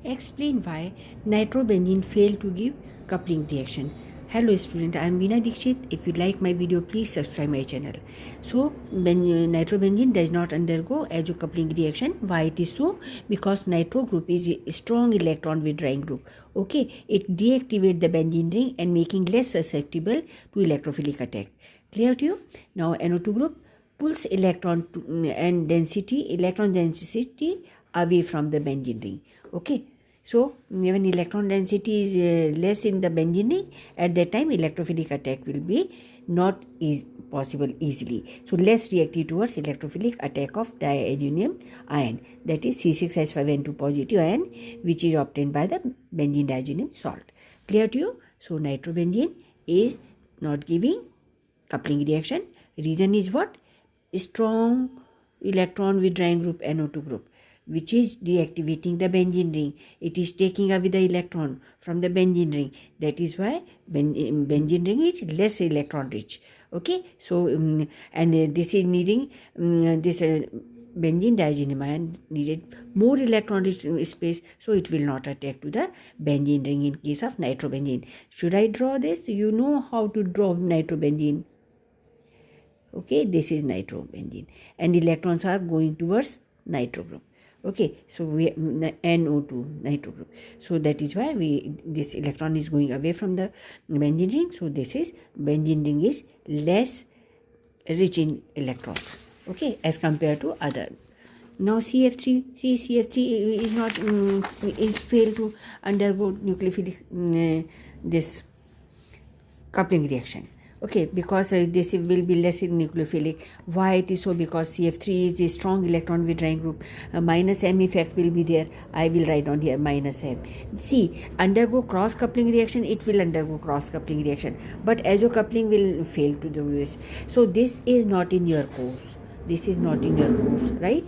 Explain why nitrobenzene failed to give coupling reaction. Hello student, I am Veena Dikshit. If you like my video, please subscribe my channel. So nitrobenzene does not undergo azo coupling reaction. Why it is so? Because nitro group is a strong electron withdrawing group. Okay, it deactivates the benzene ring and making less susceptible to electrophilic attack. Clear to you? Now NO2 group pulls electron density away from the benzene ring. Okay. So when electron density is less in the benzene ring, at that time electrophilic attack will be not possible easily. So less reactive towards electrophilic attack of diazonium ion, that is C6H5N2 positive ion, which is obtained by the benzene diazonium salt. Clear to you? So nitrobenzene is not giving coupling reaction. Reason is what? Strong electron withdrawing group NO2 group, which is deactivating the benzene ring. It is taking away the electron from the benzene ring. That is why benzene ring is less electron rich. Okay, so this is needing this benzene diazonium ion needed more electron rich space, so it will not attack to the benzene ring in case of nitrobenzene. Should I draw this? You know how to draw nitrobenzene. Okay, this is nitrobenzene and electrons are going towards nitro group. Okay, so we NO2 nitro group. So that is why this electron is going away from the benzene ring. So this is benzene ring is less rich in electrons. Okay, as compared to other. Now CF3 is not is failed to undergo nucleophilic this coupling reaction. Okay, because this will be less nucleophilic. Why it is so? Because CF3 is a strong electron withdrawing group. Minus M effect will be there. I will write on here minus M. See, undergo cross coupling reaction, it will undergo cross coupling reaction, but azo coupling will fail to do this. So this is not in your course. This is not in your course, right?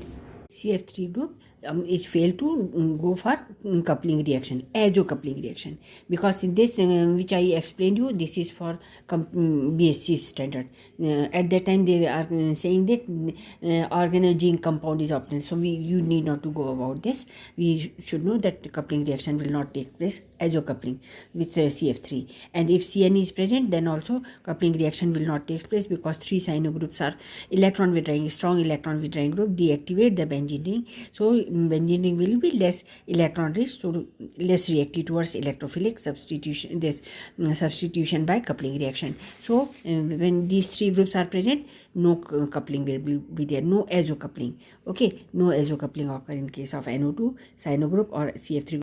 CF3 group is failed to go for coupling reaction, azo coupling reaction, because in this which I explained you, this is for BSc standard. At that time they are saying that organogen compound is obtained, so you need not to go about this. We should know that coupling reaction will not take place, azo coupling with CF3, and if CN is present, then also coupling reaction will not take place, because three cyano groups are electron withdrawing, strong electron withdrawing group, deactivate the benzene ring. So benzene ring will be less electron rich, so less reactive towards electrophilic substitution, this substitution by coupling reaction. So when these three groups are present, no coupling will be there, no azo coupling. Okay, no azo coupling occur in case of NO2 cyano group or CF3 group.